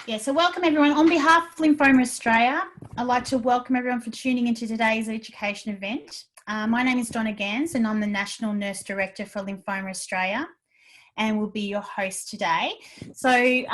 Yeah, so welcome everyone. On behalf of Lymphoma Australia, I'd like to welcome everyone for tuning into today's education event. My name is Donna Gairns and I'm the National Nurse Director for Lymphoma Australia and will be your host today. So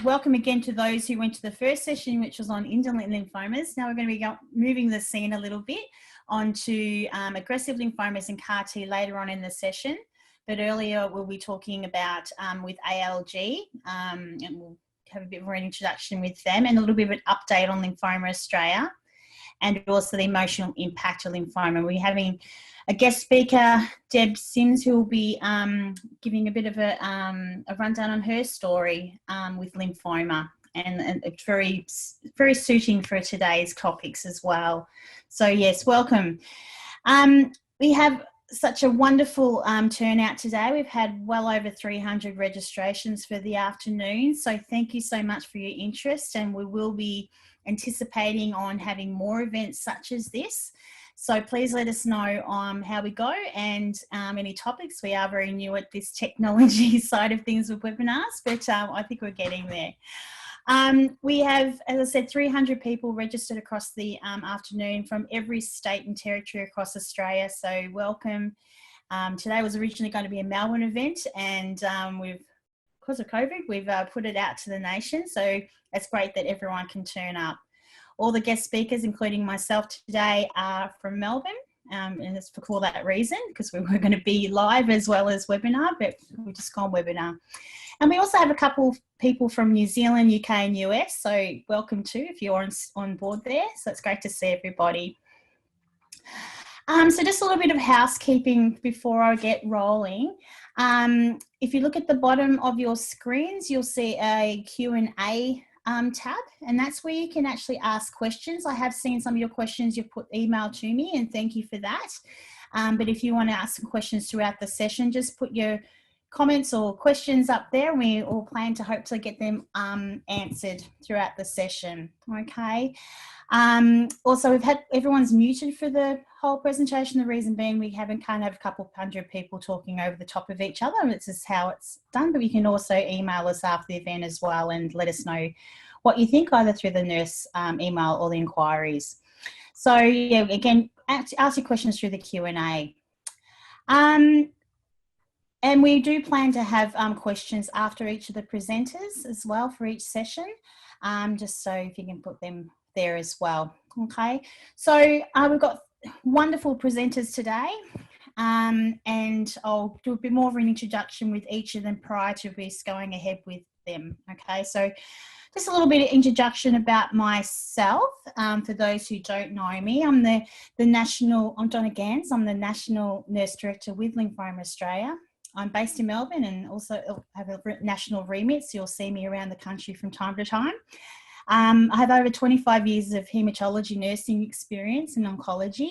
welcome again to those who went to the first session, which was on indolent lymphomas. Now we're going to be moving the scene a little bit onto aggressive lymphomas and CAR T later on in the session. But earlier we'll be talking about with ALLG and we'll have a bit more an introduction with them and a little bit of an update on Lymphoma Australia and also the emotional impact of lymphoma. We're having a guest speaker, Deb Sims, who will be giving a bit of a rundown on her story with lymphoma, and it's very, very suiting for today's topics as well. So yes, welcome. We have such a wonderful turnout today. We've had well over 300 registrations for the afternoon. So thank you so much for your interest, and we will be anticipating on having more events such as this. So please let us know how we go and any topics. We are very new at this technology side of things with webinars, but I think we're getting there. We have, as I said, 300 people registered across the afternoon from every state and territory across Australia. So welcome. Today was originally going to be a Melbourne event, and because of COVID, we've put it out to the nation. So it's great that everyone can turn up. All the guest speakers, including myself today, are from Melbourne. And it's for that reason, because we were going to be live as well as webinar, but we've just gone webinar. And we also have a couple of people from New Zealand, UK and US, so welcome too if you're on board there. So it's great to see everybody. So just a little bit of housekeeping before I get rolling. If you look at the bottom of your screens, you'll see a Q&A tab, and that's where you can actually ask questions. I have seen some of your questions you've put email to me, and thank you for that. But if you want to ask some questions throughout the session, just put your comments or questions up there. We all plan to hopefully get them answered throughout the session. Okay. Also, we've had everyone's muted for the whole presentation. The reason being we can't have a couple hundred people talking over the top of each other. It's just how it's done. But you can also email us after the event as well and let us know what you think, either through the nurse email or the inquiries. So yeah, again, ask your questions through the Q&A. And we do plan to have questions after each of the presenters as well for each session, just so if you can put them there as well. Okay, so we've got wonderful presenters today, and I'll do a bit more of an introduction with each of them prior to us going ahead with them. Okay, so just a little bit of introduction about myself. For those who don't know me, I'm I'm Donna Gairns. I'm the National Nurse Director with Lymphoma Australia. I'm based in Melbourne and also have a national remit, so you'll see me around the country from time to time. I have over 25 years of haematology nursing experience in oncology,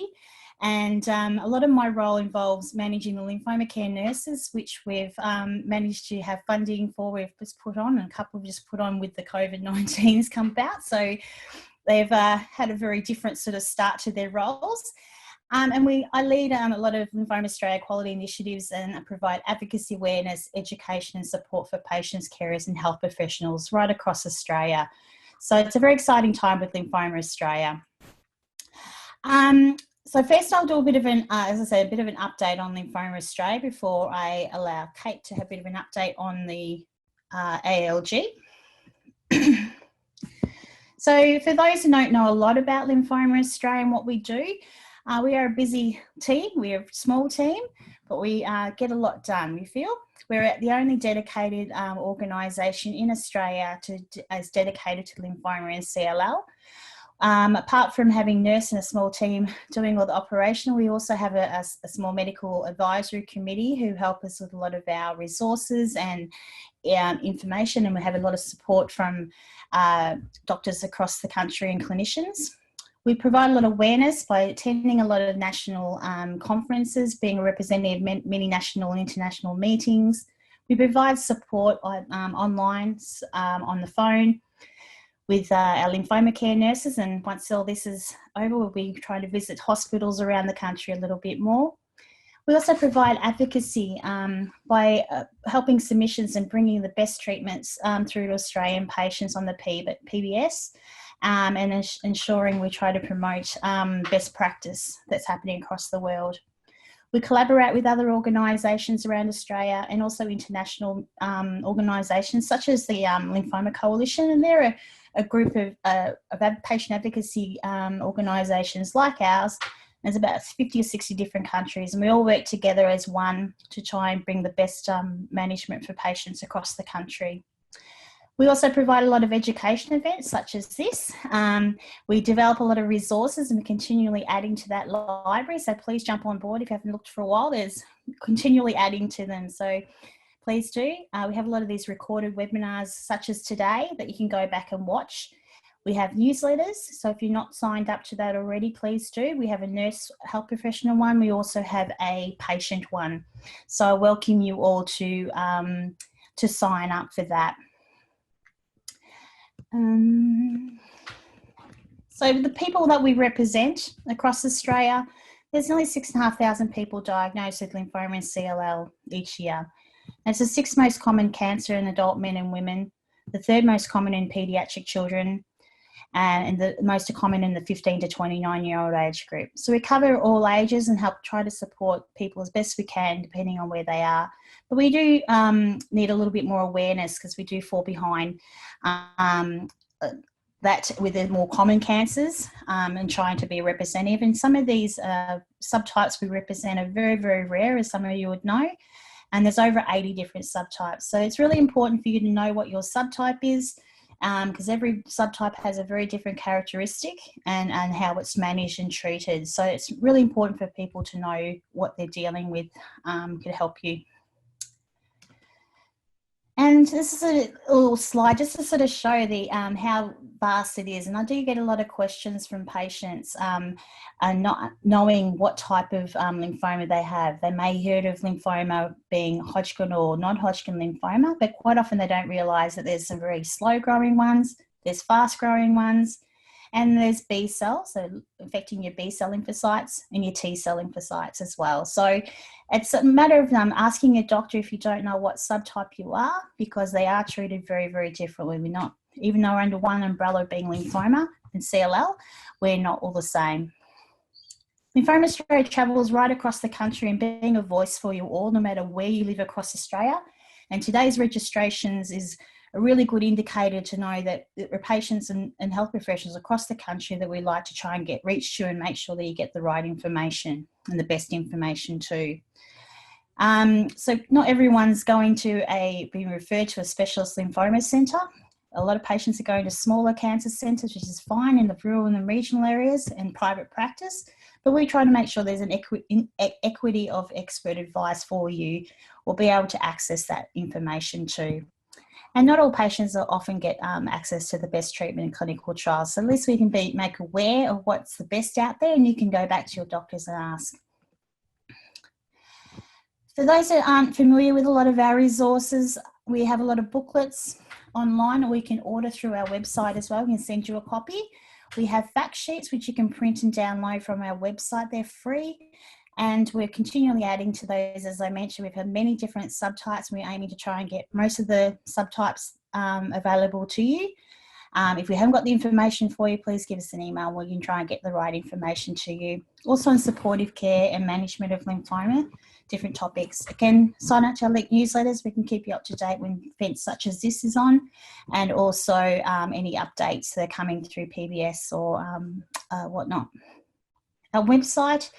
and a lot of my role involves managing the lymphoma care nurses, which we've managed to have funding for. We've just put on, and a couple have just put on with the COVID-19's come about. So they've had a very different sort of start to their roles. And I lead a lot of Lymphoma Australia quality initiatives and provide advocacy, awareness, education and support for patients, carers and health professionals right across Australia. So it's a very exciting time with Lymphoma Australia. So first I'll do a bit of an, as I say, a bit of an update on Lymphoma Australia before I allow Kate to have a bit of an update on the ALLG. So for those who don't know a lot about Lymphoma Australia and what we do, we are a busy team. We're a small team, but we get a lot done, we feel. We're the only dedicated organisation in Australia as dedicated to lymphoma and CLL. Apart from having nurse and a small team doing all the operational, we also have a small medical advisory committee who help us with a lot of our resources and information, and we have a lot of support from doctors across the country and clinicians. We provide a lot of awareness by attending a lot of national conferences, being a representative of many national and international meetings. We provide support online, on the phone, with our lymphoma care nurses, and once all this is over, we'll be trying to visit hospitals around the country a little bit more. We also provide advocacy by helping submissions and bringing the best treatments through to Australian patients on the PBS and ensuring we try to promote best practice that's happening across the world. We collaborate with other organisations around Australia and also international organisations such as the Lymphoma Coalition, and they're a group of patient advocacy organisations like ours. There's about 50 or 60 different countries, and we all work together as one to try and bring the best management for patients across the country. We also provide a lot of education events such as this. We develop a lot of resources and we're continually adding to that library, so please jump on board if you haven't looked for a while. There's continually adding to them, so please do. We have a lot of these recorded webinars such as today that you can go back and watch. We have newsletters, so if you're not signed up to that already, please do. We have a nurse health professional one. We also have a patient one. So I welcome you all to sign up for that. So the people that we represent across Australia, there's nearly 6,500 people diagnosed with lymphoma and CLL each year. It's the 6th most common cancer in adult men and women, the 3rd most common in paediatric children, and the most common in the 15 to 29-year-old age group. So we cover all ages and help try to support people as best we can, depending on where they are. But we do need a little bit more awareness because we do fall behind that with the more common cancers and trying to be representative. And some of these subtypes we represent are very, very rare, as some of you would know. And there's over 80 different subtypes. So it's really important for you to know what your subtype is, because every subtype has a very different characteristic and how it's managed and treated. So it's really important for people to know what they're dealing with, could help you. And this is a little slide just to sort of show the how vast it is. And I do get a lot of questions from patients and not knowing what type of lymphoma they have. They may heard of lymphoma being Hodgkin or non-Hodgkin lymphoma, but quite often they don't realise that there's some very slow-growing ones, there's fast-growing ones, and there's B cells, so affecting your B cell lymphocytes and your T cell lymphocytes as well. So it's a matter of asking your doctor if you don't know what subtype you are, because they are treated very, very differently. We're not, even though we're under one umbrella being lymphoma and CLL, we're not all the same. Lymphoma Australia travels right across the country and being a voice for you all, no matter where you live across Australia. And today's registrations is a really good indicator to know that we're patients and health professionals across the country that we like to try and reach you and make sure that you get the right information and the best information too. So not everyone's going to be referred to a specialist lymphoma centre. A lot of patients are going to smaller cancer centres, which is fine in the rural and the regional areas and private practice. But we try to make sure there's an equity of expert advice for you. We'll be able to access that information too. And not all patients will often get access to the best treatment in clinical trials. So at least we can make aware of what's the best out there, and you can go back to your doctors and ask. For those that aren't familiar with a lot of our resources, we have a lot of booklets online, or we can order through our website as well. We can send you a copy. We have fact sheets, which you can print and download from our website. They're free. And we're continually adding to those. As I mentioned, we've had many different subtypes. We're aiming to try and get most of the subtypes available to you. If we haven't got the information for you, please give us an email. We can try and get the right information to you. Also on supportive care and management of lymphoma, different topics. Again, sign up to our newsletters. We can keep you up to date when events such as this is on, and also any updates that are coming through PBS or whatnot. Our website,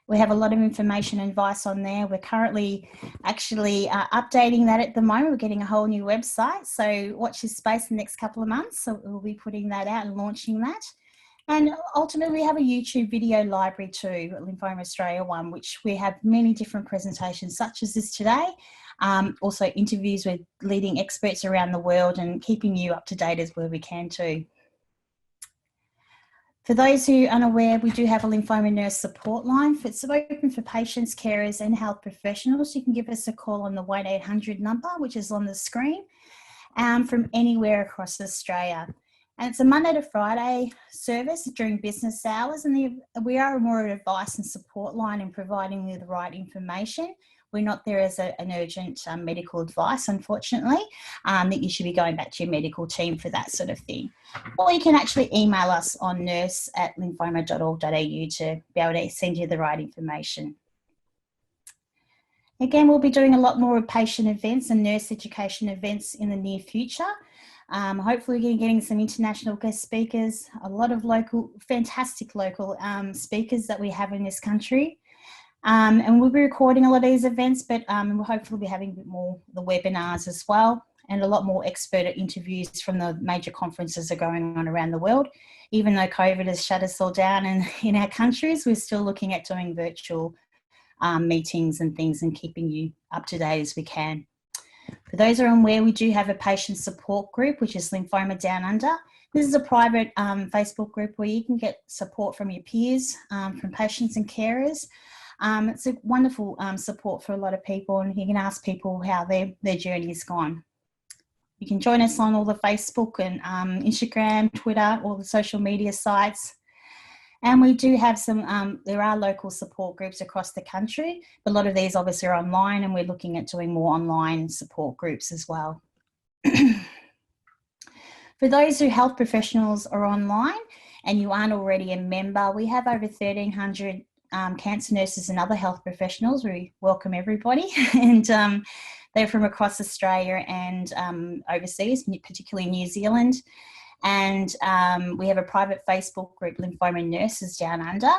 we have a lot of information and advice on there. We're currently actually updating that at the moment. We're getting a whole new website. So watch this space in the next couple of months. So we'll be putting that out and launching that. And ultimately, we have a YouTube video library too, Lymphoma Australia one, which we have many different presentations such as this today. Also interviews with leading experts around the world and keeping you up to date as where we can too. For those who are unaware, we do have a lymphoma nurse support line. It's open for patients, carers and health professionals. You can give us a call on the 1-800 number, which is on the screen, from anywhere across Australia. And it's a Monday to Friday service during business hours, and we are more of an advice and support line in providing you the right information. We're not there as an urgent medical advice, unfortunately, that you should be going back to your medical team for that sort of thing. Or you can actually email us on nurse@lymphoma.org.au to be able to send you the right information. Again, we'll be doing a lot more patient events and nurse education events in the near future. Hopefully we're getting some international guest speakers, a lot of fantastic local speakers that we have in this country. And we'll be recording a lot of these events, but we'll hopefully be having a bit more the webinars as well, and a lot more expert interviews from the major conferences that are going on around the world. Even though COVID has shut us all down in our countries, we're still looking at doing virtual meetings and things and keeping you up to date as we can. For those who are unaware, we do have a patient support group, which is Lymphoma Down Under. This is a private Facebook group where you can get support from your peers, from patients and carers. It's a wonderful support for a lot of people, and you can ask people how their journey has gone. You can join us on all the Facebook and Instagram, Twitter, all the social media sites. And we do have some, there are local support groups across the country, but a lot of these obviously are online, and we're looking at doing more online support groups as well. For those who health professionals are online and you aren't already a member, we have over 1,300 cancer nurses and other health professionals. We welcome everybody, and they're from across Australia and overseas, particularly New Zealand. And we have a private Facebook group, Lymphoma Nurses Down Under.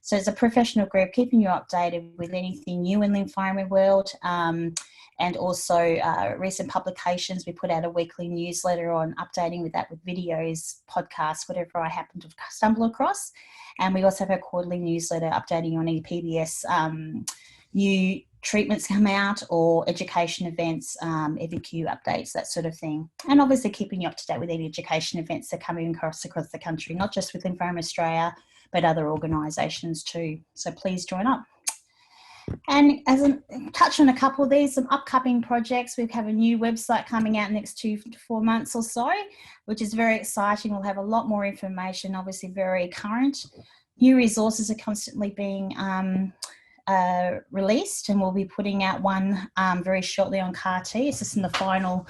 So it's a professional group keeping you updated with anything new in lymphoma world, and also recent publications. We put out a weekly newsletter on updating with that, with videos, podcasts, whatever I happen to stumble across. And we also have a quarterly newsletter updating on any PBS new treatments come out, or education events, FAQ updates, that sort of thing. And obviously keeping you up to date with any education events that are coming across the country, not just with Lymphoma Australia, but other organisations too. So please join up. And as a touch on a couple of these, some upcoming projects, we have a new website coming out next 2 to 4 months or so, which is very exciting. We'll have a lot more information, obviously very current. New resources are constantly being released, and we'll be putting out one very shortly on CAR-T. It's just in the final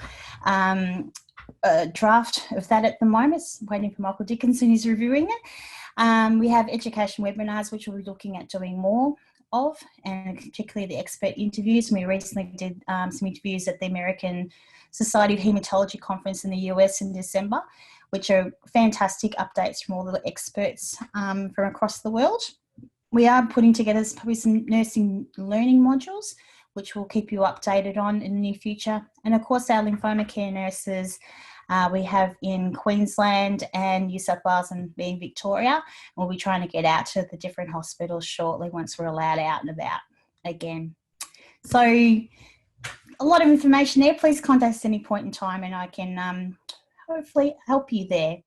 draft of that at the moment. It's waiting for Michael Dickinson, who's reviewing it. We have education webinars, which we'll be looking at doing more of, and particularly the expert interviews. And we recently did some interviews at the American Society of Haematology conference in the US in December, which are fantastic updates from all the experts from across the world. We are putting together probably some nursing learning modules, which we'll keep you updated on in the near future. And of course, our lymphoma care nurses we have in Queensland and New South Wales and being Victoria. We'll be trying to get out to the different hospitals shortly once we're allowed out and about again. So a lot of information there. Please contact us at any point in time, and I can hopefully help you there.